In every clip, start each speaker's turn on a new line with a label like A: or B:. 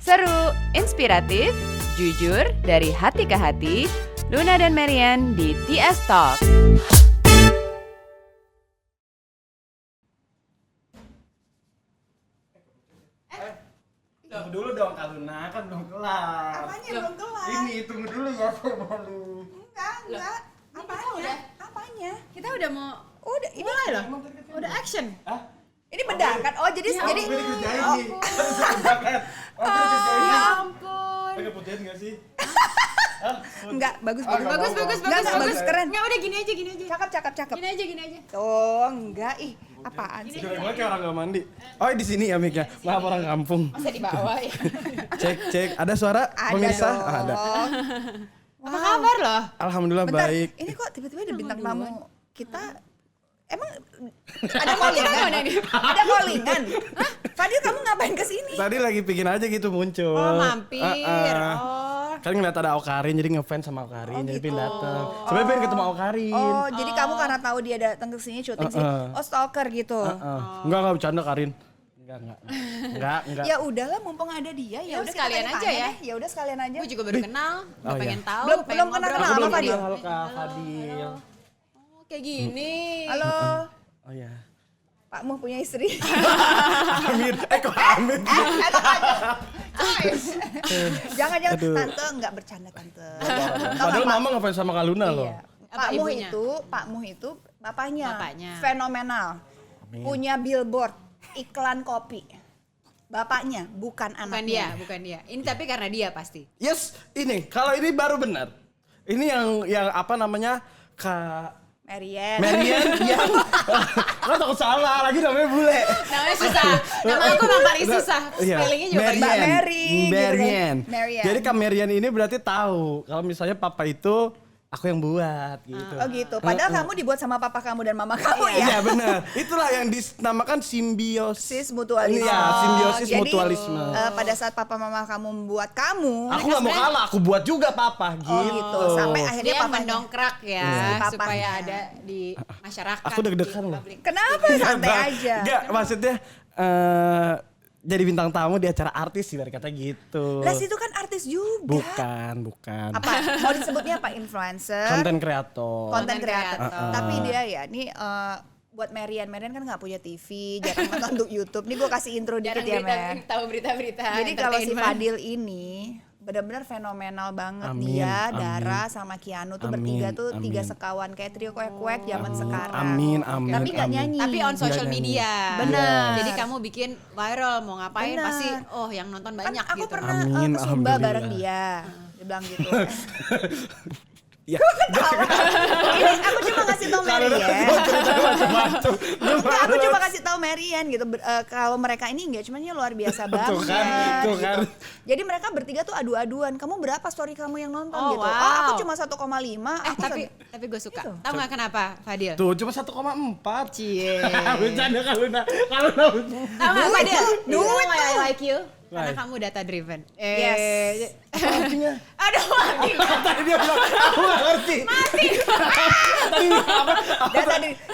A: Seru, inspiratif, jujur dari hati ke hati, Luna dan Marian di TS Talk.
B: Tunggu dulu dong Kak Luna, kan belum kelar.
C: Apanya belum kelar?
B: Ini tunggu dulu ya, saya malu.
C: Enggak. Apanya? Apanya?
D: Kita udah mau
C: Udah, ini
D: mulai loh. Udah action.
B: Hah?
C: ini mendadak. Oh, jadi
B: Gue dikerjain nih.
D: Ya ampun.
B: Pakai putihin gak sih?
C: enggak, bagus.
D: Bagus.
C: Keren.
D: Enggak, udah gini aja.
C: Cakep.
D: Gini aja.
C: Tuh, enggak. Ih, apaan sih?
B: Gue kayak orang gak mandi. Oh di sini ya mic-nya. Maaf orang kampung.
D: Masa di bawah ya.
B: Cek. Ada suara pemirsa?
C: Dong.
B: Ada.
D: Apa kabar loh?
B: Alhamdulillah
C: Bentar,
B: baik.
C: ini kok tiba-tiba ada bintang tamu kita. Emang ada callingan? Ada callingan? Hah? Fadil, kamu ngapain kesini?
B: Tadi lagi pingin aja gitu muncul.
D: Oh, mampir.
B: Ah. Kan ngeliat ada Awkarin jadi ngefans sama Awkarin jadi pengen dateng. Sebenernya pengen ketemu Awkarin.
C: Oh, jadi kamu karena tahu dia datang ke sini syuting sih. Oh, stalker gitu.
B: Enggak bercanda Karin. Enggak.
C: Ya udahlah, mumpung ada dia, ya udah
D: sekalian
C: kita
D: aja
C: tanya
D: ya.
C: deh. Ya udah sekalian aja.
D: Gue juga baru kenal,
B: Oh,
D: pengen
B: iya.
D: tahu,
C: Belum
D: pengen
C: kenal
D: ngobrol.
C: sama Fadil.
B: Halo Kak Fadil.
D: Oh, kayak gini.
C: Halo,
B: Oh iya.
C: Pak Muh punya istri.
B: Amin. Kok Amin?
C: Jangan
B: Aduh.
C: Tante nggak bercanda Tante.
B: Padahal mama ngefans sama Kak Luna loh.
C: Iya.
D: Apa
C: Pak Muh itu bapaknya.
D: Bapaknya.
C: Fenomenal.
B: Amin.
C: Punya billboard iklan kopi. Bapaknya, bukan anaknya.
D: Bukan dia. Ini tapi karena dia pasti.
B: Yes, ini kalau ini baru benar. Ini yang apa namanya Kak
C: Marian.
B: Marian yang lo takut salah lagi namanya bule.
D: Namanya susah. Nama aku memang paling susah.
B: Iya.
D: Spellingnya juga paling
C: Mbak Mary, gitu kan.
B: Marian.
C: Marian.
B: Jadi Kak Marian ini berarti tahu kalau misalnya papa itu aku yang buat gitu.
C: Oh gitu. Padahal kamu dibuat sama papa kamu dan mama kamu ya.
B: Iya benar. Itulah yang dinamakan simbiosis.
C: Sis mutualisme.
B: Iya, simbiosis
C: Jadi,
B: mutualisme.
C: pada saat papa mama kamu membuat kamu,
B: Aku nggak mau kalah, aku buat juga papa gitu.
C: Sampai akhirnya
D: dia
C: papanya.
D: mendongkrak ya
C: Papahnya.
D: supaya ada di masyarakat.
B: Aku deg-degan
D: di
B: loh.
D: publik.
C: Kenapa? Santai aja.
B: Enggak, maksudnya jadi bintang tamu di acara artis sih kata gitu.
C: Les itu kan artis juga.
B: Bukan.
C: Apa? Mau disebutnya apa? Influencer?
B: Konten kreator.
C: Konten kreator.
D: kreator.
C: Tapi dia ya, ini buat Marian kan nggak punya TV, jarang nonton untuk YouTube. Nih gue kasih intro dikit ya, Mer.
D: tahu berita-berita.
C: Jadi kalau si
D: entertainment.
C: Fadil ini benar-benar fenomenal banget.
B: Amin,
C: Dia,
B: amin.
C: Dara sama Kianu tuh
B: Amin,
C: bertiga tuh tiga
B: amin.
C: sekawan kayak trio kuek-kuek zaman sekarang.
B: Amin.
C: Tapi nggak
B: amin.
C: nyanyi.
D: Tapi on social
B: Nggak nyanyi.
D: media.
C: Benar.
D: Jadi kamu bikin viral mau ngapain
C: Benar.
D: pasti yang nonton
C: Kan
D: banyak
C: aku
D: gitu.
C: pernah
B: Amin,
C: ke Sumba
B: alhamdulillah.
C: bareng dia. Dia bilang gitu.
B: Ya.
C: Ini aku cuma ngasih tau Marian. Enggak, aku cuma kasih tahu Marian gitu. Kalau mereka ini engagementnya luar biasa banget.
B: Tuh kan.
C: Gitu. Jadi mereka bertiga tuh adu-aduan. Kamu berapa story kamu yang nonton
D: Oh,
C: gitu?
D: wow.
C: Oh, aku cuma 1,5. Aku
D: Tapi gue suka.
C: Gitu.
D: Tahu nggak kenapa, Fadil?
B: Tuh cuma 1,4.
D: Cie.
B: Bercanda kalau
D: Tahu nggak, Fadil?
C: Duit
D: You know why I
C: tuh.
D: like you? Karena
B: Why?
D: kamu data driven.
C: Yes.
D: Aduh, mati.
B: Tadi dia bilang aku nggak ngerti.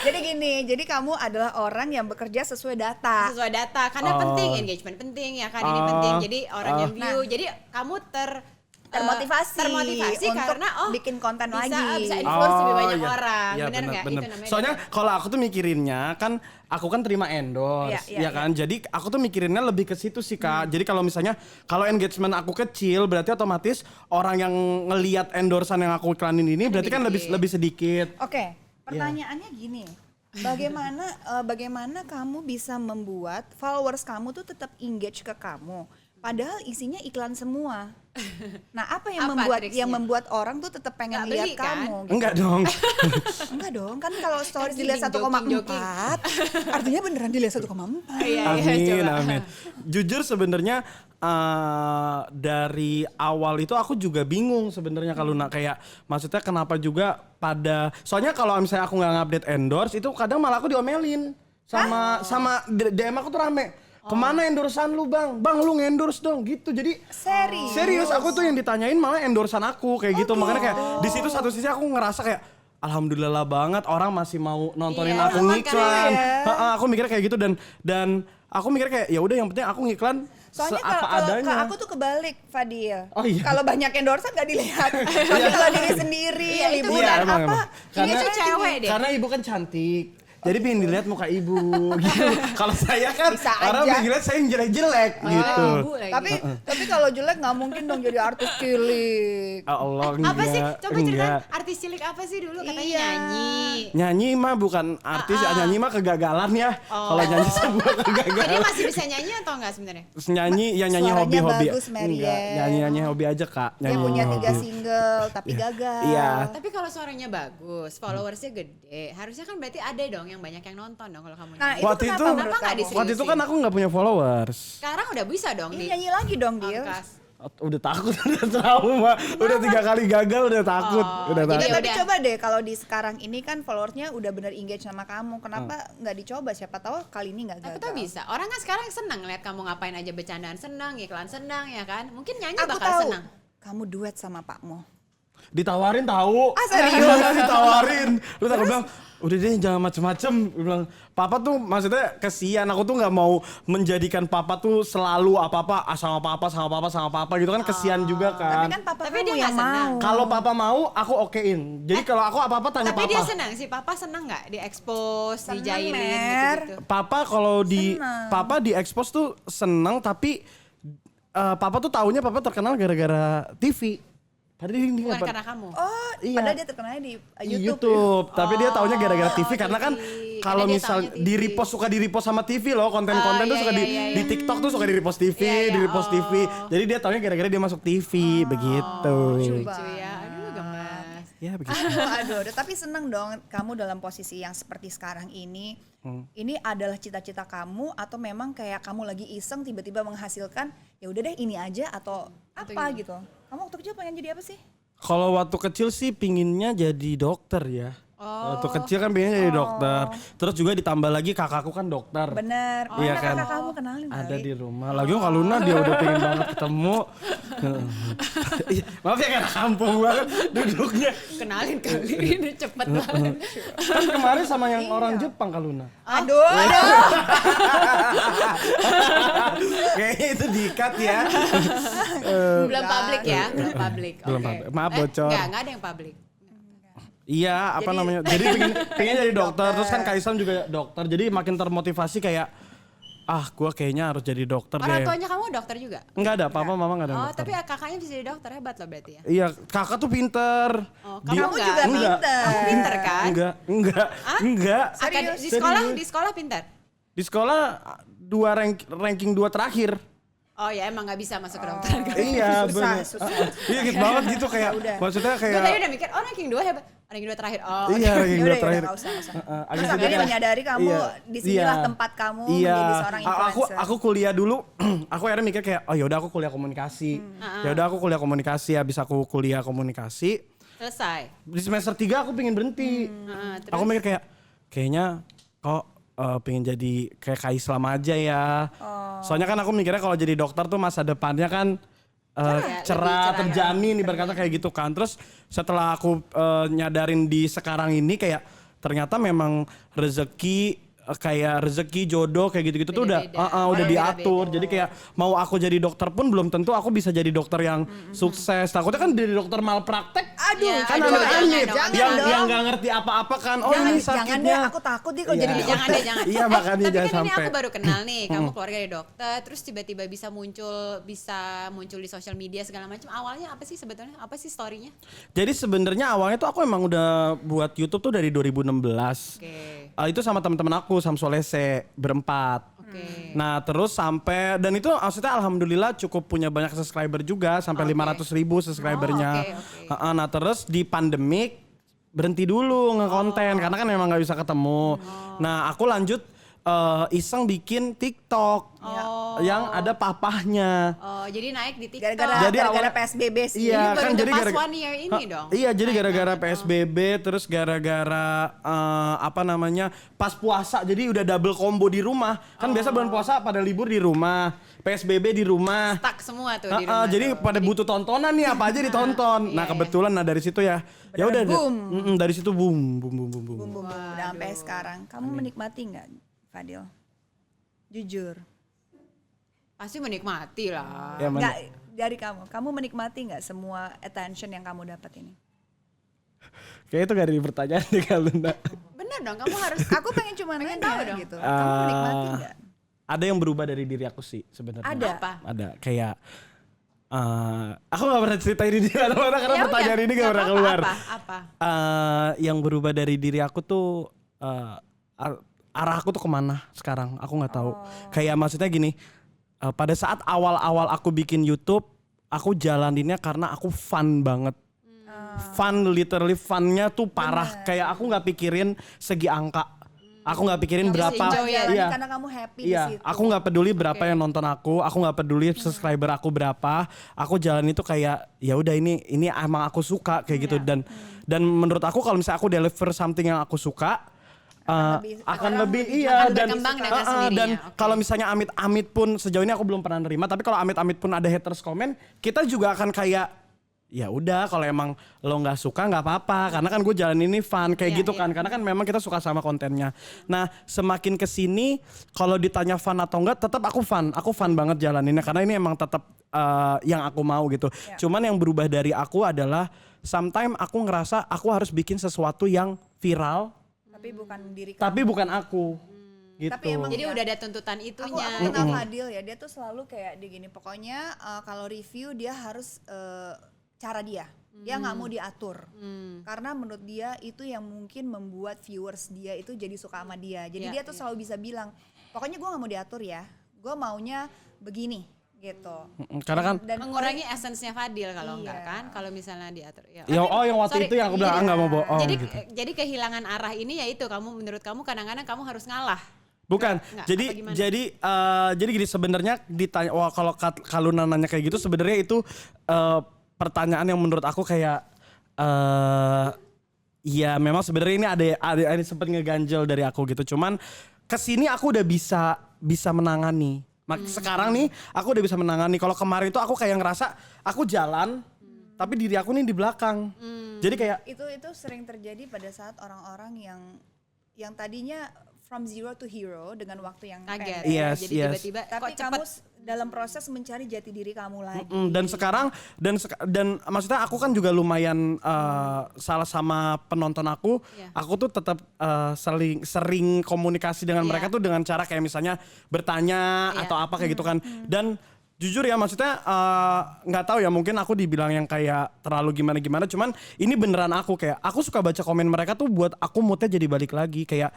C: Jadi gini, jadi kamu adalah orang yang bekerja sesuai data.
D: Sesuai data. Karena
B: Oh.
D: penting, engagement penting ya kan. Ini
B: Oh.
D: penting. Jadi orang yang view.
C: Nah.
D: Jadi kamu
C: Termotivasi untuk
D: karena
C: bikin konten
D: bisa,
C: lagi.
D: bisa influence lebih banyak
B: iya.
D: orang.
B: Iya,
D: Bener nggak?
B: bener.
D: Itu namanya
B: Soalnya
D: data.
B: kalau aku tuh mikirinnya kan aku kan terima endorse,
C: Iya,
B: ya kan. Jadi aku tuh mikirinnya lebih ke situ sih Kak. Jadi kalau misalnya kalau engagement aku kecil berarti otomatis orang yang ngelihat endorsean yang aku iklanin ini berarti kan lebih sedikit.
C: Oke, pertanyaannya gini. Bagaimana kamu bisa membuat followers kamu tuh tetap engage ke kamu? Padahal isinya iklan semua. Nah, apa yang
D: Apa
C: yang
D: triksnya?
C: membuat orang tuh tetap pengen
D: Nggak
C: lihat
D: beli, kan?
C: kamu? Gitu.
B: Enggak dong.
C: Enggak dong, kan kalau stories
D: Kan
C: dilihat
D: jogging.
C: 1,4, artinya beneran dilihat 1,4.
D: Iya,
B: Amin,
D: coba.
B: amin. Jujur sebenarnya dari awal itu aku juga bingung sebenarnya kalau kayak maksudnya kenapa juga soalnya kalau misalnya aku nggak ngupdate endorse itu kadang malah aku diomelin sama DM aku tuh rame. Kemana endorsean lu bang? Bang lu ngendorse dong gitu. Jadi serius aku tuh yang ditanyain malah endorsean aku kayak gitu. Makanya kayak di situ satu sisi aku ngerasa kayak alhamdulillah banget orang masih mau nontonin
D: Iya,
B: aku
D: orang
B: ngiklan.
D: keren.
B: Aku mikirnya kayak gitu dan aku mikir kayak ya udah yang penting aku ngiklan
C: Soalnya
B: seapa
C: kalau
B: adanya.
C: aku tuh kebalik, Fadil.
B: Oh, iya.
C: Kalau banyak endorser nggak dilihat. Tapi kalau diri sendiri,
D: Iya, itu
C: liburan
B: Iya, emang,
C: apa?
B: emang.
D: Ini
B: Karena-
D: tuh cewek deh.
B: Karena ibu kan cantik. Jadi pengen dilihat muka ibu gitu. Kalau saya kan
C: Bisa
B: orang
C: aja.
B: pengen dilihat saya yang jelek-jelek gitu.
D: Ibu lagi.
C: Tapi kalau jelek nggak mungkin dong jadi artis cilik.
B: Ya Allah, enggak.
D: apa sih? Coba cerita
B: enggak.
D: artis cilik apa sih dulu katanya
C: Iya.
D: nyanyi.
B: Nyanyi mah bukan artis, nyanyi mah kegagalan ya. Kalau nyanyi sebuah
D: Jadi
B: kegagalan.
D: masih bisa nyanyi atau enggak sebenarnya?
B: Terus nyanyi ya nyanyi
C: Suaranya
B: hobi-hobi.
C: bagus, Marian.
B: Enggak, nyanyi hobi aja, Kak.
C: Dia
B: Nyanyi
C: punya 3
B: hobi.
C: single tapi gagal.
B: Iya.
D: Tapi kalau suaranya bagus, followersnya gede, harusnya kan berarti ada dong yang banyak yang nonton dong kalau kamu
C: Nah,
D: nyanyi.
C: itu
B: Waktu
C: kenapa
B: itu-
C: menurut
D: Kenapa nggak
C: kamu?
D: diseriusin?
B: Waktu itu kan aku nggak punya followers.
D: Sekarang udah bisa dong
C: Ini
D: di
C: nyanyi lagi dong, Dil.
D: angkas.
B: Udah takut, udah trauma. Udah 3 kali gagal, udah takut. Udah
D: jadi
B: takut.
C: Tapi
D: udah.
C: coba deh kalau di sekarang ini kan followersnya udah bener engage sama kamu. Kenapa nggak dicoba? Siapa tahu kali ini nggak gagal.
D: Tapi tuh bisa. Orang kan sekarang senang ngeliat kamu ngapain aja bercandaan senang, iklan senang ya kan. Mungkin nyanyi
C: Aku
D: bakal
C: tahu.
D: senang.
C: Kamu duet sama Pak Mo.
B: Ditawarin tahu.
C: Ah, serius?
B: Beneran ditawarin. Lu tak bilang, udah deh jangan macem-macem. Gue bilang, papa tuh maksudnya kesian. Aku tuh nggak mau menjadikan papa tuh selalu apa-apa sama papa gitu kan kesian juga
C: Tapi
B: kan.
C: kan papa
D: Tapi
C: kamu
D: dia
C: yang
D: nggak senang.
C: mau.
B: Kalau papa mau, aku okein. Jadi kalau aku apa-apa tanya
D: Tapi
B: papa.
D: dia senang sih. Papa senang nggak di-expose,
C: Senang,
D: dijailin
C: Mer.
D: gitu-gitu.
B: Papa kalau di
C: Senang.
B: papa di expose tuh seneng tapi papa tuh taunya papa terkenal gara-gara TV. Padahal ini
D: Bukan
B: nggak-
D: karena kamu.
C: Oh,
B: Iya.
C: padahal dia terkenalnya di
B: Di
C: YouTube.
B: YouTube, tapi dia taunya gara-gara TV karena kan
D: TV.
B: kalau
D: Karena dia
B: misal
D: taunya TV.
B: di repost suka di repost sama TV loh, konten-konten tuh
D: iya,
B: suka
D: iya,
B: di
D: iya,
B: di
D: iya.
B: TikTok tuh suka di repost TV,
D: Iya, iya,
B: di repost TV. Jadi dia taunya gara-gara dia masuk TV begitu.
D: Lucu ya. Aduh gemes.
B: Ya begitu.
C: Aduh, tapi seneng dong kamu dalam posisi yang seperti sekarang ini. Ini adalah cita-cita kamu atau memang kayak kamu lagi iseng tiba-tiba menghasilkan ya udah deh ini aja atau apa gitu. Kamu waktu kecil pengen jadi apa sih?
B: Kalau waktu kecil sih pinginnya jadi dokter ya. Waktu kecil kan pengennya jadi dokter. Terus juga ditambah lagi kakakku kan dokter.
C: Bener. Oh,
B: Iya
C: ada
B: kan?
C: kakak kamu kenalin
B: Ada
C: kali.
B: di rumah. Lagi kalau Luna dia udah pengen banget ketemu. Maaf ya karena kampung banget duduknya.
D: Kenalin kali ini cepet banget.
B: Kan kemarin sama yang orang Jepang Kak Luna.
C: Aduh.
B: Kayaknya itu di-cut ya.
D: Belum publik ya, belum publik.
B: Belum
D: Oke.
B: publik. Maaf, bocor.
D: Enggak ada yang publik.
B: Iya, apa namanya? Jadi pengen jadi dokter. Terus kan Kaisam juga dokter. Jadi makin termotivasi kayak gua kayaknya harus jadi dokter
D: Orang
B: deh.
D: tuanya kamu dokter juga?
B: Enggak ada, papa mama enggak ada
D: Oh,
B: dokter.
D: tapi kakaknya bisa jadi dokter, hebat loh berarti ya.
B: Iya, kakak tuh pinter.
D: Oh,
C: Kamu
D: enggak?
C: juga
B: Enggak.
C: pinter.
D: Kamu pinter kan?
B: Enggak.
D: Di
B: Serius.
D: sekolah pintar.
B: Di sekolah ranking 2 terakhir.
D: Oh ya emang nggak bisa masuk ke dokter.
B: Iya,
C: Susah,
B: bener.
C: susah.
B: Iya gitu banget gitu kayak maksudnya
D: Gue tadi
B: kayak
D: udah mikir, oh ranking 2 hebat. Ranking 2 terakhir. Oh,
B: iya ranking 2
C: Yaudah,
B: terakhir.
C: nggak usah, nggak usah.
B: Agak
C: Terus
B: sedih
C: akhirnya
B: kan?
C: menyadari kamu disinilah tempat kamu menjadi seorang influencer.
B: Aku kuliah dulu, aku akhirnya mikir kayak, oh yaudah aku kuliah komunikasi. Yaudah aku kuliah komunikasi, habis aku kuliah komunikasi.
D: selesai.
B: Di semester 3 aku pengen berhenti.
D: Terus?
B: Aku mikir kayaknya kok pengen jadi kayak Kak Islam aja ya. Soalnya kan aku mikirnya kalau jadi dokter tuh masa depannya kan
D: lebih cerah,
B: cerah, terjamin ibarat kata kayak gitu kan. Terus setelah aku nyadarin di sekarang ini kayak ternyata memang rezeki kayak rezeki jodoh kayak gitu-gitu tuh udah
D: Beda-beda.
B: udah
D: Orang
B: diatur.
D: beda-beda.
B: Jadi kayak mau aku jadi dokter pun belum tentu aku bisa jadi dokter yang sukses. Takutnya kan jadi dokter malpraktek.
C: Aduh,
D: Ya,
B: Kan
D: aduh,
B: anak
D: jangan
B: anjir
D: dong,
B: yang
C: jangan
B: nggak ngerti apa-apa kan. Oh
C: jangan,
B: ini
C: jangan
B: sakitnya.
C: deh, aku takut deh kalau
B: Iya.
C: jadi dokter.
D: Jangan deh, jangan.
B: Iya, makanya
D: tapi
B: jangan
D: kan ini
B: sampai.
D: aku baru kenal nih, kamu keluarga dari dokter, terus tiba-tiba bisa muncul di sosial media segala macam. Awalnya apa sih sebetulnya? Apa sih story-nya?
B: Jadi sebenarnya awalnya tuh aku emang udah buat YouTube tuh dari 2016.
D: Oke.
B: Itu sama teman-teman aku Samsolese berempat.
D: Oke.
B: Nah terus sampai dan itu maksudnya alhamdulillah cukup punya banyak subscriber juga sampai 500.000 subscribernya.
D: Oh, oke.
B: Nah terus di pandemik berhenti dulu ngekonten karena kan memang nggak bisa ketemu. Nah aku lanjut iseng bikin TikTok yang ada papahnya.
D: Oh, jadi naik di TikTok.
C: Gara-gara
B: Jadi
C: gara-gara
B: awalnya-
C: PSBB sih.
B: Iya
D: Ini baru
B: kan
D: the
B: jadi
D: past
B: gara-gara
D: 1 year ini dong.
B: Iya jadi gara-gara PSBB terus gara-gara apa namanya pas puasa jadi udah double combo di rumah kan biasa bulan puasa pada libur di rumah PSBB di rumah.
D: Stuck semua tuh di rumah.
B: Jadi
D: tuh.
B: pada butuh tontonan nih apa aja ditonton. Nah kebetulan dari situ ya udah
C: boom.
B: dari situ boom boom boom boom boom.
C: Bum, bum, bum. Udah sampai sekarang. Kamu menikmati nggak, Fadil? Jujur.
D: Pasti menikmati lah.
B: Ya,
C: Nggak, dari kamu menikmati nggak semua attention yang kamu dapat ini?
B: Kayak itu gak ada di pertanyaan deh kalau enggak.
D: Bener dong, kamu harus
C: Aku pengen cuma
D: Pengen
C: nanya
D: tahu dong.
C: gitu. Kamu menikmati nggak?
B: Ada yang berubah dari diri aku sih sebenarnya.
C: Ada.
D: apa?
B: Ada kayak aku gak pernah ceritain ini di mana karena
D: Ya
B: pertanyaan
D: udah,
B: ini gak
D: nggak
B: pernah
D: apa-apa,
B: keluar.
D: Apa?
B: Yang berubah dari diri aku tuh arah aku tuh kemana sekarang? Aku nggak tahu. Kayak maksudnya gini, pada saat awal-awal aku bikin YouTube, aku jalaninnya karena aku fun banget. Fun, literally funnya tuh parah. Kayak aku nggak pikirin segi angka. Aku nggak pikirin
D: Kamu
B: berapa.
D: enjoy ya?
C: Jalani
B: Iya.
C: karena kamu happy di
B: Iya,
C: situ.
B: aku nggak peduli berapa yang nonton aku nggak peduli subscriber aku berapa. Aku jalan itu kayak ya udah ini emang aku suka kayak gitu dan menurut aku kalau misalnya aku deliver something yang aku suka akan lebih
D: akan berkembang dengan sendirinya.
B: dan
D: Oke.
B: kalau misalnya amit-amit pun sejauh ini aku belum pernah nerima, tapi kalau amit-amit pun ada haters komen, kita juga akan kayak ya udah kalau emang lo nggak suka nggak apa-apa karena kan gue jalan ini fun kayak
D: Iya,
B: gitu kan
D: iya.
B: karena kan memang kita suka sama kontennya. Nah semakin kesini kalau ditanya fun atau enggak tetap aku fun banget jalaninnya karena ini emang tetap yang aku mau gitu. Cuman yang berubah dari aku adalah sometimes aku ngerasa aku harus bikin sesuatu yang viral
C: Tapi bukan diri kamu.
B: tapi bukan aku gitu.
C: Tapi emang
D: Jadi
C: ya,
D: udah ada tuntutan
C: aku
D: itunya.
C: kenal Fadil ya, dia tuh selalu kayak di gini. Pokoknya kalau review dia harus cara dia. Dia nggak mau diatur. Karena menurut dia itu yang mungkin membuat viewers dia itu jadi suka sama dia. Jadi
D: Iya,
C: dia tuh selalu bisa bilang, pokoknya gue nggak mau diatur ya. Gue maunya begini gitu.
B: Karena kan
C: Dan
D: Mengurangi essence-nya Fadil kalau enggak
C: Iya.
D: kan, kalau misalnya diatur. Ya.
B: yang waktu
D: Sorry,
B: itu yang aku bilang
D: iya.
B: nggak mau bohong.
D: Jadi
B: gitu.
D: jadi kehilangan arah ini ya itu menurut kamu kadang-kadang kamu harus ngalah.
B: Bukan.
D: Nggak,
B: jadi
D: apa gimana?
B: jadi gini sebenarnya ditanya kalau nanya kayak gitu sebenarnya itu pertanyaan yang menurut aku kayak ya memang sebenarnya ini ada sempat ngeganjel dari aku gitu. Cuman kesini aku udah bisa menangani. Sekarang nih aku udah bisa menangani. Kalau kemarin itu aku kayak ngerasa aku jalan tapi diri aku nih di belakang. Jadi kayak
C: itu sering terjadi pada saat orang-orang yang tadinya from zero to hero dengan waktu yang
D: Kaget.
C: pendek.
B: Yes,
D: Jadi
B: yes.
D: tiba-tiba
C: Tapi
D: kok
C: kamu
D: cepet.
C: dalam proses mencari jati diri kamu lagi.
B: dan sekarang dan maksudnya aku kan juga lumayan salah sama penonton aku.
D: Iya.
B: Aku tuh tetap sering komunikasi dengan
D: Iya.
B: mereka tuh dengan cara kayak misalnya bertanya
D: Iya.
B: atau apa kayak gitu kan. Dan jujur ya maksudnya nggak tahu ya mungkin aku dibilang yang kayak terlalu gimana cuman ini beneran aku kayak aku suka baca komen mereka tuh buat aku moodnya jadi balik lagi kayak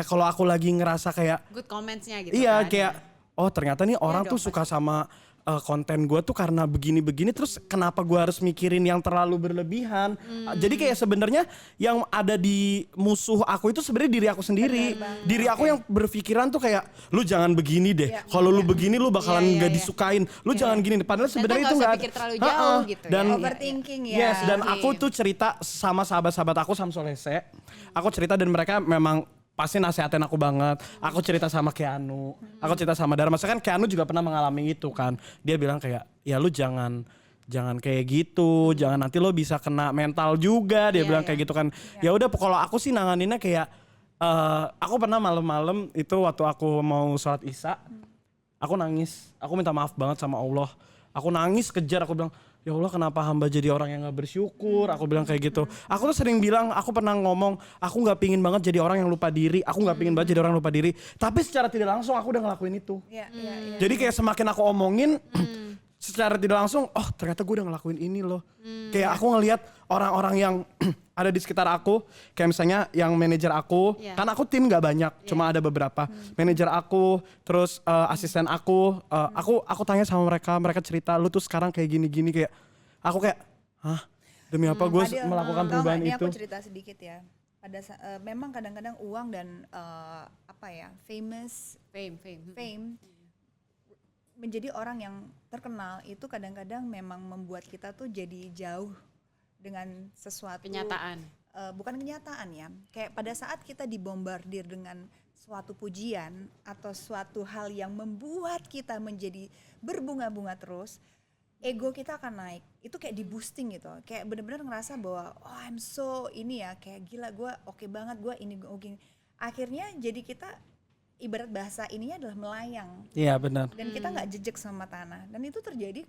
B: kalau aku lagi ngerasa kayak
D: Good comments-nya gitu
B: iya
D: kan.
B: kayak oh ternyata nih orang
D: dong,
B: tuh suka sama konten gue tuh karena begini-begini terus kenapa gue harus mikirin yang terlalu berlebihan. Jadi kayak sebenarnya yang ada di musuh aku itu sebenarnya diri aku sendiri. Diri aku yang berpikiran tuh kayak lu jangan begini deh. Kalau lu begini lu bakalan
D: Iya,
B: nggak
D: iya.
B: disukain. Lu jangan gini. Padahal sebenarnya
D: nggak
B: itu
D: usah
B: nggak
D: pikir terlalu jauh gitu ya.
B: Dan
C: Overthinking ya.
B: yes, dan
D: Oke.
B: aku tuh cerita sama sahabat-sahabat aku Samsul Hese. Aku cerita dan mereka memang pasti nasihatin aku banget. Aku cerita sama Keanu, aku cerita sama Dara. Maksudnya kan Keanu juga pernah mengalami itu kan. Dia bilang kayak, ya lu jangan kayak gitu, jangan nanti lo bisa kena mental juga. Dia
D: Iya,
B: bilang
D: iya.
B: kayak gitu kan. Ya udah, kalau aku sih nanganinnya kayak, aku pernah malam-malam itu waktu aku mau sholat isya, aku nangis. Aku minta maaf banget sama Allah. Aku nangis kejar, aku bilang, ya Allah kenapa hamba jadi orang yang gak bersyukur. Aku bilang kayak gitu. Aku tuh sering bilang, aku pernah ngomong, aku gak pingin banget jadi orang yang lupa diri. Aku gak pingin banget jadi orang yang lupa diri. Tapi secara tidak langsung aku udah ngelakuin itu.
C: Iya, iya, iya.
B: Jadi kayak semakin aku omongin, secara tidak langsung, oh ternyata gue udah ngelakuin ini loh. Kayak aku ngelihat orang-orang yang ada di sekitar aku, kayak misalnya yang manajer aku,
D: Iya.
B: kan aku tim gak banyak, cuma ada beberapa. Manajer aku, terus asisten aku tanya sama mereka cerita, lu tuh sekarang kayak gini-gini, kayak aku kayak, hah demi apa gue
C: Fadil,
B: melakukan
C: tahu
B: perubahan
C: nggak, ini
B: itu.
C: aku cerita sedikit ya. Memang kadang-kadang uang dan fame menjadi orang yang terkenal itu kadang-kadang memang membuat kita tuh jadi jauh dengan sesuatu
D: Kenyataan.
C: bukan kenyataan ya, kayak pada saat kita dibombardir dengan suatu pujian atau suatu hal yang membuat kita menjadi berbunga-bunga terus, ego kita akan naik, itu kayak di boosting gitu, kayak benar-benar ngerasa bahwa oh I'm so ini ya, kayak gila gue oke banget, gue ini gue oke. Akhirnya jadi kita ibarat bahasa ininya adalah melayang.
B: Iya benar.
C: Dan kita nggak jejak sama tanah. Dan itu terjadi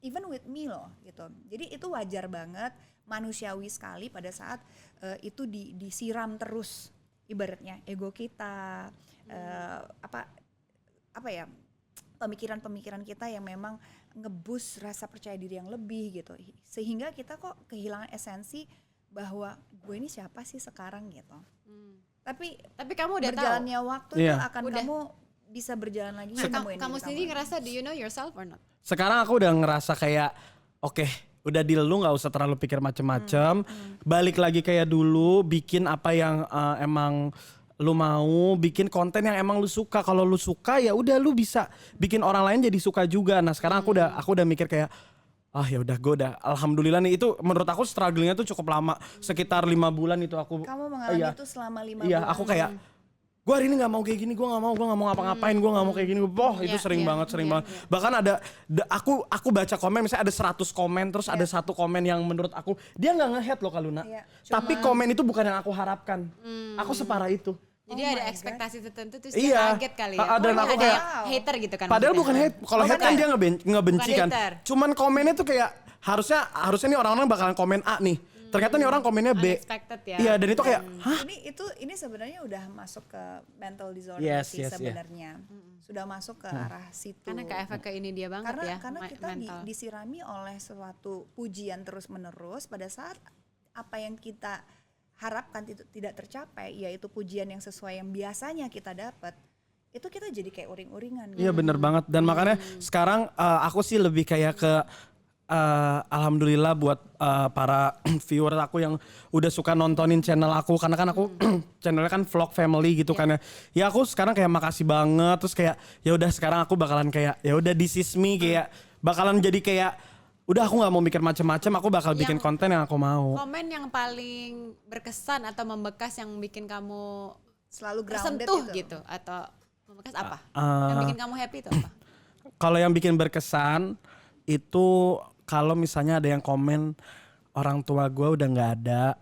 C: even with me loh gitu. Jadi itu wajar banget, manusiawi sekali pada saat itu disiram terus ibaratnya ego kita, apa ya, pemikiran-pemikiran kita yang memang ngebus rasa percaya diri yang lebih gitu. Sehingga kita kok kehilangan esensi bahwa gue ini siapa sih sekarang gitu. Tapi
D: kamu udah tahu.
C: berjalannya waktu itu
B: Iya.
C: akan
D: Udah.
C: kamu bisa berjalan lagi.
D: Nah,
C: nemuin
D: kamu
C: diri
D: sendiri ngerasa do you know yourself or not?
B: Sekarang aku udah ngerasa kayak oke, udah deal, lu nggak usah terlalu pikir macem-macem. Balik lagi kayak dulu, bikin apa yang emang lu mau, bikin konten yang emang lu suka. Kalau lu suka ya udah lu bisa bikin orang lain jadi suka juga. Nah sekarang aku udah mikir kayak ya udah, gue udah alhamdulillah nih. Itu menurut aku strugglingnya tuh cukup lama, sekitar 5 bulan itu aku.
C: Kamu mengalami
B: iya.
C: itu selama 5
B: Iya,
C: bulan.
B: aku kayak gue hari ini nggak mau kayak gini, gue nggak mau ngapa-ngapain, gue nggak mau kayak gini. Itu sering banget. Bahkan aku baca komen, misalnya ada 100 komen, terus ada satu komen yang menurut aku dia nggak nge-hate loh Kak Luna.
C: Iya.
B: Tapi komen itu bukan yang aku harapkan. Aku separah itu.
D: Jadi
C: Oh
D: ada
C: my
D: ekspektasi tertentu terus
B: Iya.
D: dia kaget kali ya.
B: Dan
D: Oh,
B: aku
D: ada
B: kayak,
D: yang hater gitu kan.
B: Padahal
D: maksudnya.
B: bukan hate. Kalau hate kan dia ngebenci
D: Bukan
B: kan.
D: hater.
B: Cuman komennya tuh kayak harusnya nih orang-orang bakalan komen A nih. Ternyata nih orang komennya B.
D: Unexpected ya.
B: Iya, dan itu kayak
C: Ini sebenarnya udah masuk ke mental disorder
B: Yes,
C: sih
B: yes,
C: sebenarnya. Sudah masuk ke arah situ.
D: Karena ke efek ke ini dia banget ya.
C: Karena kita
D: mental.
C: disirami oleh suatu pujian terus-menerus pada saat apa yang kita harapkan itu tidak tercapai, yaitu pujian yang sesuai yang biasanya kita dapat. Itu kita jadi kayak uring-uringan.
B: Iya bener banget. Dan makanya sekarang aku sih lebih kayak ke alhamdulillah buat para viewer aku yang udah suka nontonin channel aku, karena kan aku channelnya kan vlog family gitu kan ya. Ya aku sekarang kayak makasih banget, terus kayak ya udah sekarang aku bakalan kayak ya udah this is me, kayak bakalan jadi kayak udah aku nggak mau mikir macam-macam, aku bakal bikin konten yang aku mau.
D: Komen yang paling berkesan atau membekas yang bikin kamu
C: Selalu grounded
D: tersentuh
C: gitu.
D: gitu atau membekas apa? Yang bikin kamu happy itu apa?
B: Kalau yang bikin berkesan itu kalau misalnya ada yang komen orang tua gue udah nggak ada,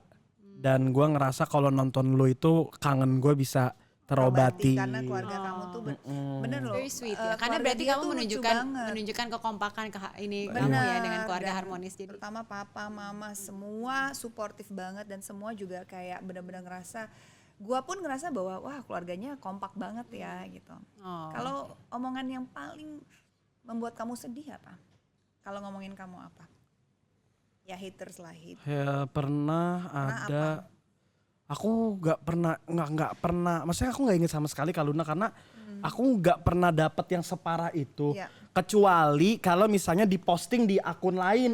B: dan gue ngerasa kalau nonton lu itu kangen gue bisa terobati.
C: Karena keluarga kamu tuh bener loh.
D: Very sweet ya. Karena
C: keluarga
D: berarti
C: dia
D: kamu
C: tuh lucu banget.
D: menunjukkan kekompakan ini
C: Bener,
D: kamu ya dengan keluarga
C: dan
D: harmonis. Jadi
C: terutama papa, mama semua suportif banget, dan semua juga kayak benar-benar ngerasa, gua pun ngerasa bahwa wah keluarganya kompak banget ya gitu. Kalau omongan yang paling membuat kamu sedih apa? Kalau ngomongin kamu apa? Ya haters lah hate.
B: Ya pernah ada. Aku nggak pernah. Maksudnya aku nggak inget sama sekali Kak Luna, karena aku nggak pernah dapet yang separah itu.
C: Iya.
B: Kecuali kalau misalnya diposting di akun lain.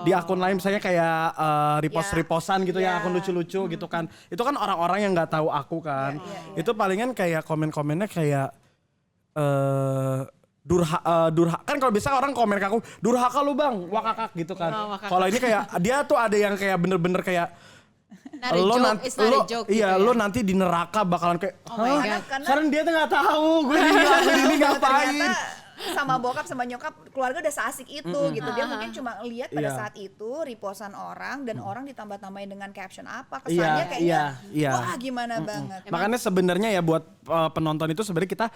B: Di akun lain misalnya kayak repost-repostan gitu ya, akun lucu-lucu gitu kan. Itu kan orang-orang yang nggak tahu aku kan. Itu palingan kayak komen-komennya kayak durhaka kan, kalau biasa orang komen ke aku durhaka lu bang, wakakak gitu kan. Kalau ini kayak dia tuh ada yang kayak bener-bener kayak lo nanti lo nanti di neraka bakalan kayak karena dia tuh nggak tahu gue ini ngapain.
C: Ternyata sama bokap sama nyokap keluarga udah seasik itu gitu. Dia mungkin cuma lihat pada saat itu repostan orang, dan orang ditambah-tambahin dengan caption apa, kesannya kayaknya wah gimana banget.
B: Makanya sebenarnya ya buat penonton itu sebenarnya kita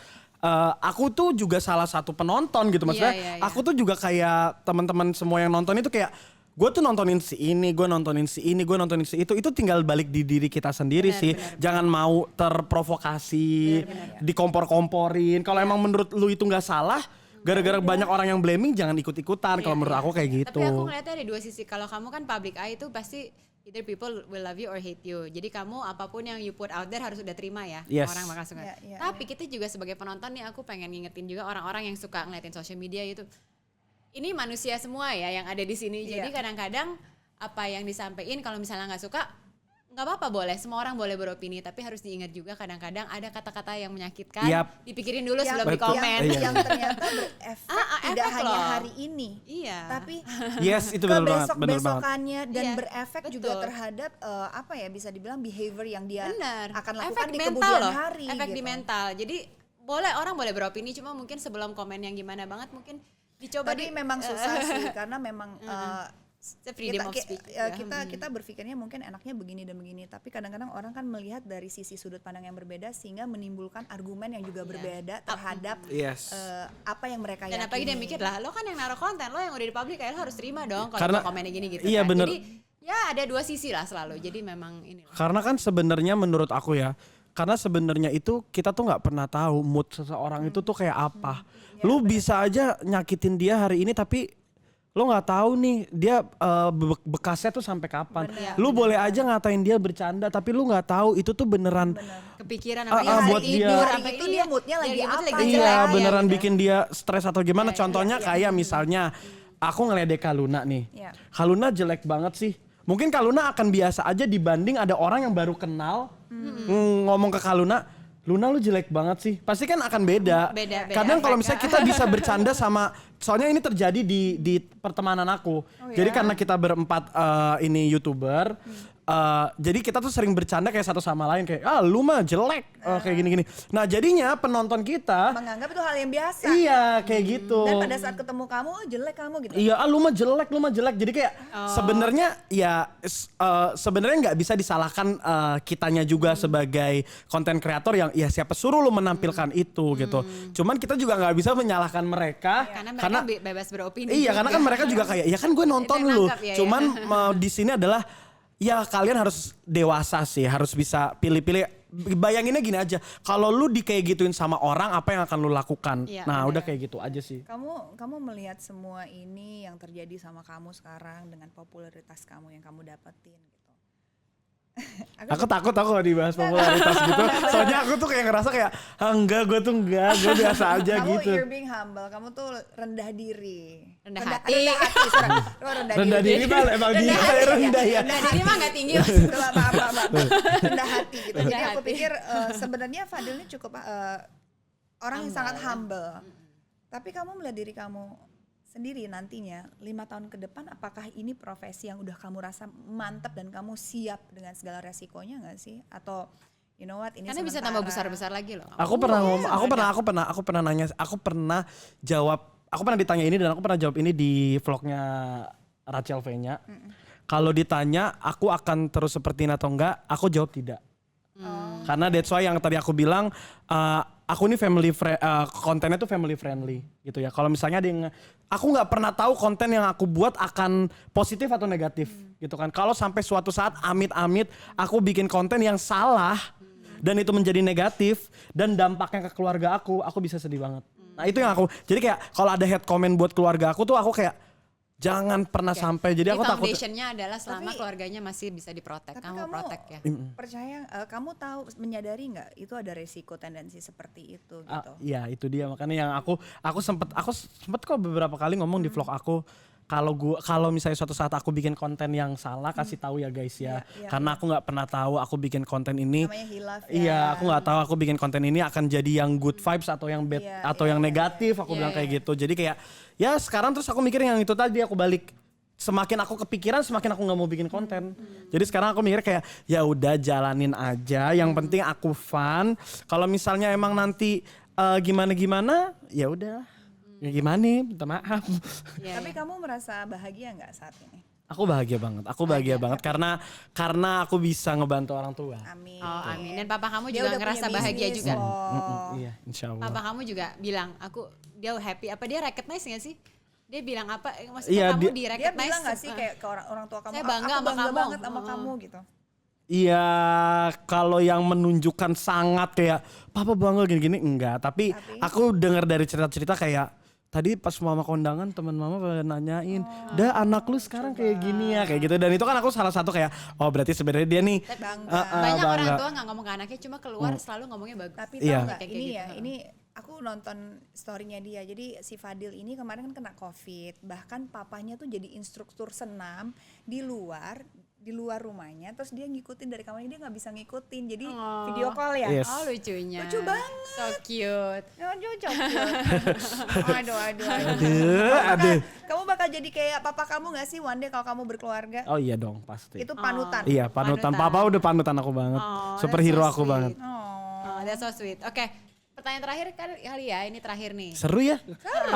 B: aku tuh juga salah satu penonton gitu, maksudnya aku tuh juga kayak teman-teman semua yang nonton itu kayak gue tuh nontonin si ini, gue nontonin si ini, gue nontonin si itu tinggal balik di diri kita sendiri sih. Jangan mau terprovokasi, dikompor-komporin. Kalau emang menurut lu itu nggak salah, gara-gara banyak orang yang blaming, jangan ikut-ikutan. Kalau menurut aku kayak gitu.
D: Tapi aku ngeliatnya ada dua sisi. Kalau kamu kan public eye itu pasti either people will love you or hate you. Jadi kamu apapun yang you put out there harus udah terima ya.
B: Yes.
D: Orang bakal suka. Tapi kita juga sebagai penonton nih, aku pengen ngingetin juga orang-orang yang suka ngeliatin social media itu. Ini manusia semua ya yang ada di sini. Jadi kadang-kadang apa yang disampaikan kalau misalnya nggak suka, nggak apa-apa, boleh. Semua orang boleh beropini. Tapi harus diingat juga kadang-kadang ada kata-kata yang menyakitkan. Dipikirin dulu sebelum di komen.
C: Yang ternyata berefek tidak
D: efek
C: hanya
D: loh.
C: hari ini, tapi
B: itu
C: ke
B: bener banget,
C: besok-besokannya, dan
D: Iya,
C: berefek juga terhadap apa ya, bisa dibilang behavior yang dia akan lakukan
D: efek
C: di
D: mental
C: kemudian
D: loh.
C: hari.
D: Efek
C: gitu.
D: di mental. Jadi orang boleh beropini, cuma mungkin sebelum komen yang gimana banget mungkin dicoba.
C: Tapi memang susah sih, karena memang
D: freedom of speech.
C: Kita berpikirnya mungkin enaknya begini dan begini, tapi kadang-kadang orang kan melihat dari sisi sudut pandang yang berbeda sehingga menimbulkan argumen yang juga berbeda terhadap apa yang mereka yakini.
D: Dan apalagi dia mikir lah, lo kan yang naruh konten, lo yang udah di publik, kayak lo harus terima dong
B: Karena-
D: kalau komennya gini gitu
B: iya,
D: kan.
B: bener.
D: Jadi ya ada dua sisi lah selalu. Jadi memang ini.
B: Karena kan sebenarnya menurut aku ya, karena sebenarnya itu kita tuh nggak pernah tahu mood seseorang itu tuh kayak apa. Lu bisa aja nyakitin dia hari ini tapi lo nggak tahu nih dia bekasnya tuh sampai kapan. Lu boleh aja ngatain dia bercanda tapi lu nggak tahu itu tuh beneran.
D: Kepikiran
B: buat dia.
C: Hari itu dia moodnya lagi apa?
B: Iya beneran bikin dia stres atau gimana. Contohnya kayak misalnya aku ngeledek Kak Luna nih. Kak Luna jelek banget sih. Mungkin Kak Luna akan biasa aja dibanding ada orang yang baru kenal ngomong ke Kak Luna lu jelek banget sih. Pasti kan akan beda. Kadang kalau misalnya kita bisa bercanda sama, soalnya ini terjadi di pertemanan aku. Jadi karena kita berempat ini YouTuber, jadi kita tuh sering bercanda kayak satu sama lain kayak lu mah jelek kayak gini-gini. Nah jadinya penonton kita
C: menganggap itu hal yang biasa.
B: Iya kayak gitu.
C: Dan pada saat ketemu kamu, jelek kamu gitu.
B: Iya, lu mah jelek. Jadi kayak sebenarnya ya sebenarnya nggak bisa disalahkan kitanya juga sebagai konten kreator yang ya siapa suruh lu menampilkan itu gitu. Cuman kita juga nggak bisa menyalahkan mereka
D: karena bebas beropini.
B: Iya, karena kan mereka juga kayak ya kan gue nonton lu. Cuman di sini adalah ya kalian harus dewasa sih, harus bisa pilih-pilih. Bayanginnya gini aja, kalau lu kayak gituin sama orang, apa yang akan lu lakukan? Nah udah kayak gitu aja sih.
C: Kamu melihat semua ini yang terjadi sama kamu sekarang dengan popularitas kamu yang kamu dapetin gitu.
B: Aku takut kalau dibahas popularitas gitu. Soalnya aku tuh kayak ngerasa kayak gue biasa aja
C: kamu
B: gitu.
C: You're being humble, kamu tuh rendah diri.
D: Rendah hati.
B: Rendah diri mah emang dia saya rendah ya.
D: Rendah diri mah gak tinggi.
C: Maaf. Rendah hati gitu. Jadi
D: Rendah
C: aku
D: hati.
C: pikir sebenarnya Fadil ini cukup orang yang sangat humble. Tapi kamu melihat diri kamu sendiri nantinya 5 tahun ke depan, apakah ini profesi yang udah kamu rasa mantap dan kamu siap dengan segala resikonya nggak sih? Atau you know what, ini
D: Karena bisa tambah besar-besar lagi loh.
B: Aku pernah ditanya ini dan aku pernah jawab ini di vlognya Rachel V-nya. Kalau ditanya aku akan terus seperti ini atau enggak, aku jawab tidak. Karena that's why yang tadi aku bilang aku ini kontennya tuh family friendly gitu ya. Kalau misalnya ada yang aku nggak pernah tahu konten yang aku buat akan positif atau negatif gitu kan. Kalau sampai suatu saat amit-amit aku bikin konten yang salah dan itu menjadi negatif dan dampaknya ke keluarga aku bisa sedih banget. Nah itu yang aku, jadi kayak kalau ada hate comment buat keluarga aku tuh aku kayak jangan pernah sampai. Jadi aku takut.
D: Foundationnya adalah selama keluarganya masih bisa diprotek. Kamu protek ya.
C: Percaya, kamu tahu, menyadari nggak itu ada resiko tendensi seperti itu gitu?
B: Iya itu dia, makanya yang aku sempet kok beberapa kali ngomong di vlog aku. Kalau misalnya suatu saat aku bikin konten yang salah, kasih tahu ya guys ya. Karena aku nggak pernah tahu aku bikin konten ini.
C: Namanya hilaf ya.
B: Iya, aku nggak tahu aku bikin konten ini akan jadi yang good vibes atau yang bad atau yang negatif. Aku bilang kayak gitu. Jadi kayak ya sekarang terus aku mikir yang itu tadi, aku balik. Semakin aku kepikiran, semakin aku nggak mau bikin konten. Jadi sekarang aku mikir kayak ya udah jalanin aja. Yang penting aku fun. Kalau misalnya emang nanti gimana ya udah. Ya gimana nih, minta maaf.
C: Tapi kamu merasa bahagia nggak saat ini?
B: Aku bahagia banget karena aku bisa ngebantu orang tua.
C: Amin.
D: Oh amin. Dan papa kamu
C: Dia
D: juga
C: udah
D: ngerasa
C: punya
D: bahagia
C: bisnis
D: juga.
C: loh.
B: Iya, insya Allah.
D: Papa kamu juga bilang, dia happy. Apa dia recognize gak sih? Dia bilang apa? Maksudnya
B: Iya,
D: kamu di
C: Dia
D: recognize.
C: bilang nggak sih kayak ke orang tua kamu?
D: Saya bangga
C: aku
D: sama
C: bangga
D: kamu."
C: banget sama kamu gitu.
B: Iya, kalau yang menunjukkan sangat kayak papa bangga gini-gini enggak, tapi aku dengar dari cerita-cerita kayak tadi pas mama kondangan teman mama pada nanyain, "Dah anak lu sekarang kayak gini ya," kayak gitu. Dan itu kan aku salah satu kayak, oh berarti sebenarnya dia nih
D: Banyak orang
B: bangga.
D: tua gak ngomong ke anaknya, cuma keluar selalu ngomongnya bagus.
C: Tapi
B: Iya.
C: tahu nggak
D: Kayak
C: ini
D: gitu.
C: ya, ini aku nonton storynya dia. Jadi si Fadil ini kemarin kan kena COVID, bahkan papanya tuh jadi instruktur senam di luar rumahnya, terus dia ngikutin dari kamarnya, dia nggak bisa ngikutin, jadi video call ya.
B: Yes.
D: Oh lucunya.
C: Lucu banget.
D: So cute.
C: Ya, cocok. Aduh.
B: Aduh.
C: Kamu bakal jadi kayak papa kamu nggak sih one day kalau kamu berkeluarga?
B: Oh iya dong pasti.
C: Itu panutan.
B: Iya panutan. Papa udah panutan aku banget. Superhero
D: that's so
B: aku banget.
D: sweet. Oh, that's so sweet. Oke, pertanyaan terakhir kali ya, ini terakhir nih.
B: Seru ya?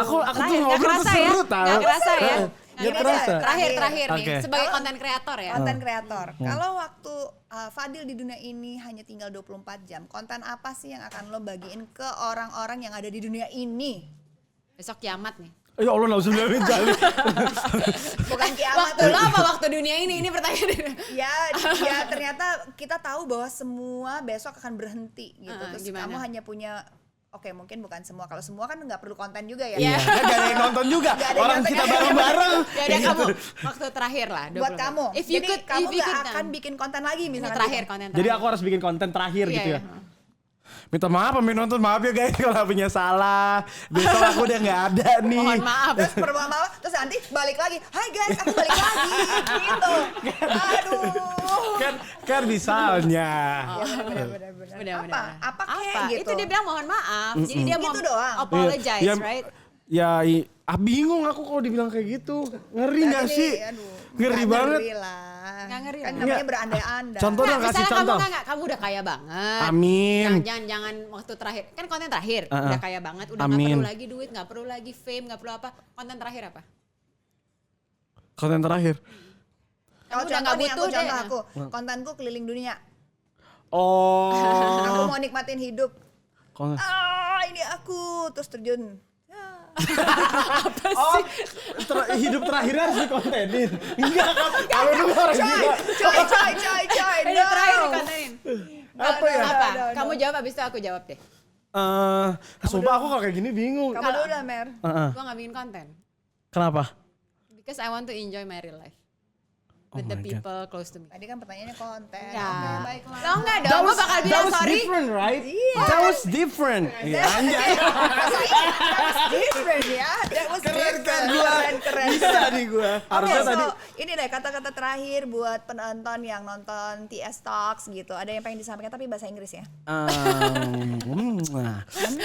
B: Aku tuh
D: Terakhir, nggak
B: ngobrol tuh
D: kerasa ya?
B: seru tau.
D: Nggak kerasa ya?
B: Nggak
C: Ini
B: terasa.
C: deh,
D: Terakhir nih,
B: Oke.
D: sebagai konten kreator ya.
C: konten kreator. Kalau waktu Fadil di dunia ini hanya tinggal 24 jam, konten apa sih yang akan lo bagiin ke orang-orang yang ada di dunia ini?
D: Besok kiamat nih.
B: Ya Allah, nauzubillah jali.
C: Bukan kiamat.
D: Waktu lo apa waktu dunia ini? Ini pertanyaan.
C: Ya ternyata kita tahu bahwa semua besok akan berhenti gitu. Terus
D: gimana?
C: kamu hanya punya mungkin bukan semua. Kalau semua kan nggak perlu konten juga ya.
D: Iya.
B: Kan gak ada yang nonton juga.
C: Nggak ada yang
B: Orang
C: nonton.
B: kita bareng-bareng.
D: Ya udah kamu waktu terakhir lah.
C: Buat
D: 24.
C: kamu.
D: If you
C: Jadi
D: could,
C: kamu
D: if you
C: nggak
D: could,
C: akan bikin konten lagi
D: ini
C: misalnya.
D: terakhir konten terakhir.
B: Jadi aku harus bikin konten terakhir
D: Iya,
B: gitu ya.
D: iya.
B: Minta maaf sama yang nonton, maaf ya guys kalau punya salah. Besok aku udah gak ada nih.
D: Mohon maaf.
C: Terus maaf, terus nanti balik lagi. Hai guys, aku balik lagi. Gitu. Aduh.
B: Kan misalnya.
C: Benar. Apa kayak gitu?
D: Itu dia bilang mohon maaf. Jadi dia mau
C: Itu doang.
D: apologize,
B: Ya,
D: right?
B: Ya, bingung aku kalau dibilang kayak gitu. Ngeri gak
C: Ini,
B: sih?
C: aduh,
B: Ngeri
C: nggak
B: banget.
C: Ngeri lah.
D: Nggak ngeri
C: Kan
D: lah.
C: namanya
B: Nggak.
C: berandai-andai.
B: Contoh dong, kasih
D: misalnya
B: contoh.
D: kamu udah kaya banget.
B: Amin.
D: Jangan waktu terakhir. Kan konten terakhir
B: Uh-uh.
D: udah kaya banget, udah nggak
B: Amin.
D: perlu lagi duit, nggak perlu lagi fame, nggak perlu apa. Konten terakhir apa?
B: Konten terakhir.
C: Kalau
D: Kamu udah
C: contoh
D: nggak
C: nih,
D: butuh deh.
C: aku, kontenku keliling dunia.
B: Oh.
C: Aku mau nikmatin hidup.
B: Konten.
C: Ini aku terus terjun.
B: Oh, hidup terakhirnya harus dikontenin. Enggak kan? Kalau dulu orang gila.
C: Coy.
D: Ini terakhir dikontenin.
B: Apa ya?
D: Apa? Kamu jawab abis itu aku jawab deh.
B: Sumpah aku kalau kayak gini bingung.
C: Kamu dulu dah, Mer.
D: Gua nggak bikin konten.
B: Kenapa?
D: Because I want to enjoy my real life. With
B: Oh
D: the
B: my God.
D: people close to me.
C: Tadi kan pertanyaannya konten.
D: Ya.
C: Oke, baiklah.
D: Lo enggak dong, gue bakal
B: that
D: bilang
B: was
D: sorry.
B: different, right?
C: Iya.
B: That was different. Iya, anjay.
C: That was different ya. That was
B: Keren
C: different.
B: kan gua.
C: Keren.
B: Bisa nih gua. Harusnya
C: Oke,
B: tadi.
C: so ini deh kata-kata terakhir buat penonton yang nonton TS Talks gitu. Ada yang pengen disampaikan tapi bahasa Inggris ya.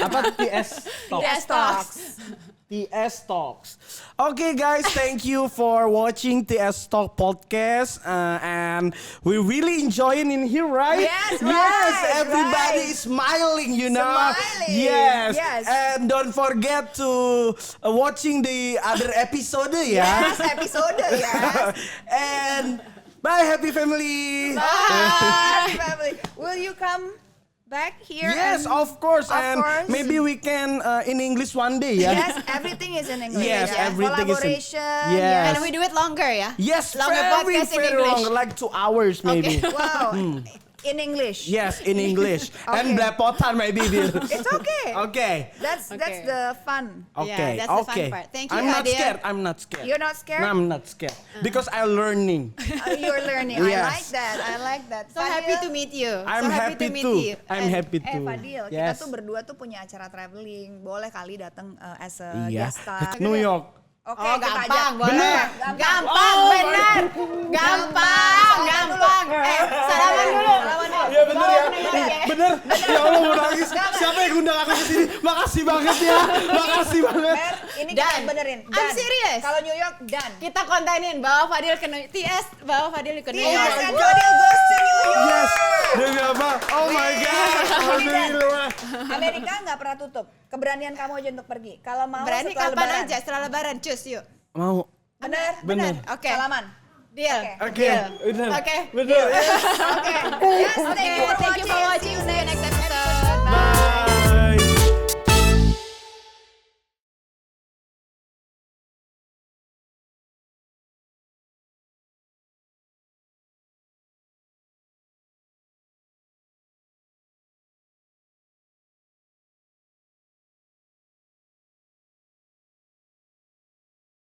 B: Apa TS Talks?
D: TS Talks.
B: TS Talks. Okay, guys, thank you for watching TS Talk podcast, and we really enjoying in here, right?
C: Yes,
B: yes.
C: right,
B: Everybody
C: right.
B: is smiling, you know.
C: Smiling,
B: Yes.
C: yes.
B: And don't forget to watching the other episode, ya.
C: Yes, episode ya.
B: And bye, happy family.
C: Bye, family. Will you come back here?
B: Yes,
C: and-
B: of course,
C: Of
B: and
C: course.
B: maybe we can in English one day, ya.
C: Yes, everything is in English.
B: Yes,
C: ya.
B: everything is in-
C: Collaboration.
B: Yes.
D: And we do it longer ya?
B: Yes,
D: Longer
B: very,
D: podcast in
B: very
D: English.
B: long, like 2 hours maybe.
C: Ya. Wow, in English.
B: Yes, in English. And
C: Okay.
B: belepotan maybe.
C: It's okay.
B: Okay.
C: That's
D: Okay.
C: the fun.
B: Okay.
D: that's the fun
B: okay.
D: part. Thank you,
B: I'm not
D: Hadia.
B: scared. I'm not scared.
C: You're not scared?
B: No, I'm not scared. Because I'm learning.
C: You're learning.
B: Yes.
C: I like that. I like that.
D: So happy to meet you.
B: I'm
D: so
B: happy
D: to meet
B: too.
D: you.
B: I'm happy too.
C: Fadil, kita
B: Yes.
C: tuh berdua tuh punya acara traveling. Boleh kali datang as a
B: Iya.
C: guest star.
B: New York.
C: Oke,
D: Oh
C: kita
D: gampang,
C: ajak.
D: boleh.
B: Bener.
D: Gampang,
B: Oh,
D: benar. Gampang. Salaman dulu.
B: Iya bener ya. Bener. Ya Allah mau nangis. Siapa yang undang aku ke sini? Makasih banget ya. Makasih banget.
C: Mer, ini
D: Dan.
C: kita benerin.
D: I'm serious.
C: Kalau New York, dan.
D: Kita kontenin bawa Fadil ke TS, bawa Fadil ke New
C: Yes,
D: York.
C: and Fadil goes to New York.
B: Yes. Demi apa? Oh my God. Alhamdulillah.
C: Amerika nggak pernah tutup. Keberanian kamu aja untuk pergi. Kalau mau
D: Berani
C: setelah
D: kapan
C: lebaran.
D: aja setelah lebaran, cus yuk.
B: Mau.
C: Bener?
B: Bener.
D: Oke.
C: Salaman.
D: Deal.
C: Oke.
B: Oke.
D: Deal.
B: Bener.
D: Oke.
B: Bener.
C: Oke. Yes,
D: Oke, thank you for watching. See you next